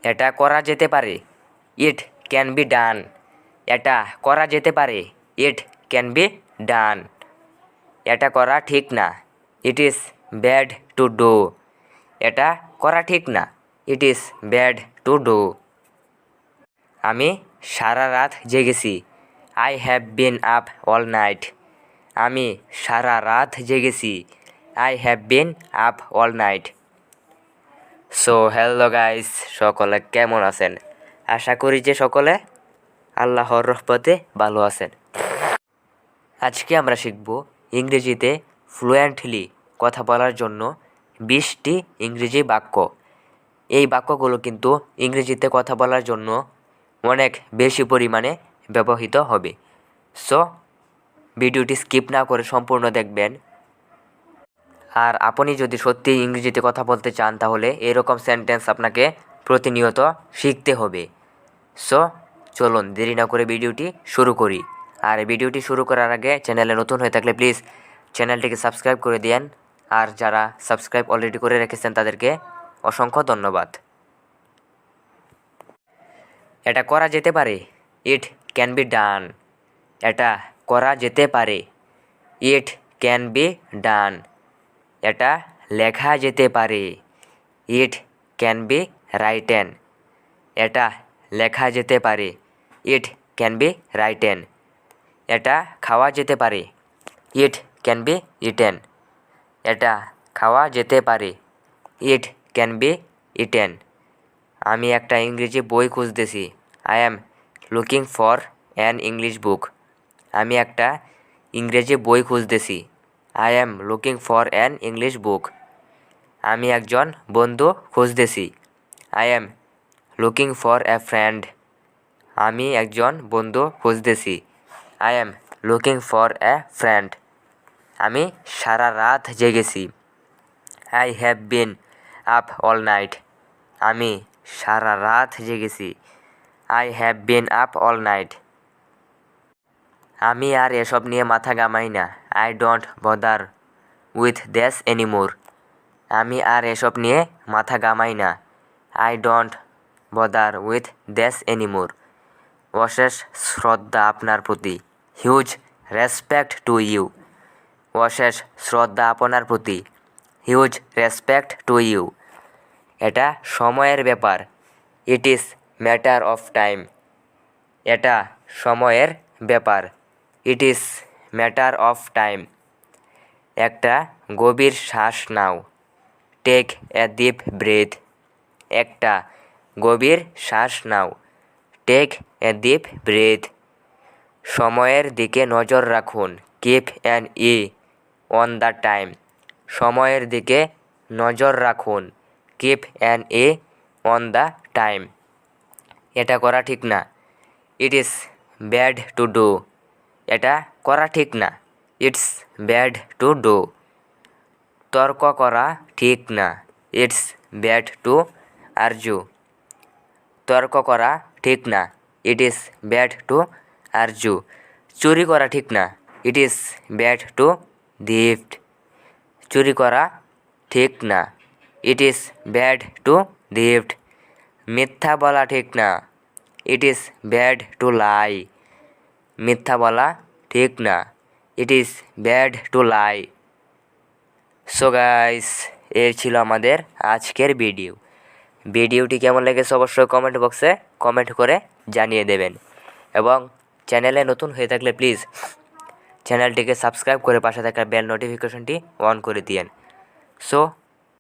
এটা করা যেতে পারে, ইট ক্যান বি ডান। এটা করা যেতে পারে, ইট ক্যান বি ডান। এটা করা ঠিক না, it is bad to do. এটা করা ঠিক না, it is bad to do. আমি সারা রাত জেগেছি, I have been up all night. আমি সারা রাত জেগেছি, I have been up all night. So hello guys, সকলে কেমন আছেন? আশা করি যে সকলে আল্লাহর রহমতে ভালো আছেন। আজকে আমরা শিখব ইংরেজিতে ফ্লুয়েন্টলি কথা বলার জন্য 20টি ইংরেজি বাক্য। এই বাক্যগুলো কিন্তু ইংরেজিতে কথা বলার জন্য অনেক বেশি পরিমাণে ব্যবহৃত হবে। সো ভিডিওটি স্কিপ না করে সম্পূর্ণ দেখবেন। আর আপনি যদি সত্যি ইংরেজিতে কথা বলতে চান তাহলে এরকম সেন্টেন্স আপনাকে প্রতিনিয়ত শিখতে হবে। সো চলুন দেরি না করে ভিডিওটি শুরু করি। আর ভিডিওটি শুরু করার আগে চ্যানেলে নতুন হয়ে থাকলে প্লিজ চ্যানেলটিকে সাবস্ক্রাইব করে দিন। আর যারা সাবস্ক্রাইব অলরেডি করে রেখেছেন তাদেরকে অসংখ্য ধন্যবাদ। এটা করা যেতে পারে, ইট ক্যান বি ডান। এটা করা যেতে পারে, ইট ক্যান বি ডান। এটা লেখা যেতে পারে, ইট ক্যান বি রাইটেন। এটা লেখা যেতে পারে, ইট ক্যান বি রাইটেন। এটা খাওয়া যেতে পারে, ইট ক্যান বি ইটেন। এটা খাওয়া যেতে পারে, ইট ক্যান বি ইটেন। আমি একটা ইংরেজি বই খুঁজতেছি, I am looking for an English book. আমি একটা ইংরেজি বই খুঁজতেছি, I am looking for an English book. আমি একজন বন্ধু খুঁজতেছি, I am looking for a friend. আমি একজন বন্ধু খুঁজতেছি, I am looking for a friend. আমি সারা রাত জেগেছি, I have been up all night. আমি সারা রাত জেগেছি, I have been up all night. আমি আর এসব নিয়ে মাথা ঘামাই না, I don't bother with this anymore. আমি আর এসব নিয়ে মাথা ঘামাই না, I don't bother with this anymore. অশেষ শ্রদ্ধা আপনার প্রতি, হিউজ রেসপেক্ট টু ইউ। অশেষ শ্রদ্ধা আপনার প্রতি, হিউজ রেসপেক্ট টু ইউ। এটা সময়ের ব্যাপার, it is matter of time. এটা সময়ের ব্যাপার, it is matter of time. একটা গভীর শ্বাস নাও, টেক এ ডিপ ব্রেথ। একটা গভীর শ্বাস নাও, টেক এ ডিপ ব্রেথ। সময়ের দিকে নজর রাখুন, keep an E on the time. সময়ের দিকে নজর রাখুন, keep an E on the time. এটা করা ঠিক না, it is bad to do. এটা করা ঠিক না, ইটস ব্যাড টু ডু। তর্ক করা ঠিক না, ইটস ব্যাড টু আর্জু। তর্ক করা ঠিক না, it is bad two Arju. চুরি করা ঠিক না, it is bad two theft. চুরি করা ঠিক না, it is bad two theft. মিথ্যা বলা ঠিক না, it is bad to lie. মিথ্যা বলা ঠিক না, it is bad to lie. So guys, এই ছিল আমাদের আজকের ভিডিও। ভিডিওটি কেমন লেগেছে অবশ্যই কমেন্ট বক্সে কমেন্ট করে জানিয়ে দেবেন। এবং চ্যানেলে নতুন হয়ে থাকলে প্লিজ চ্যানেলটিকে সাবস্ক্রাইব করে পাশে থাকা বেল নোটিফিকেশনটি অন করে দিন। সো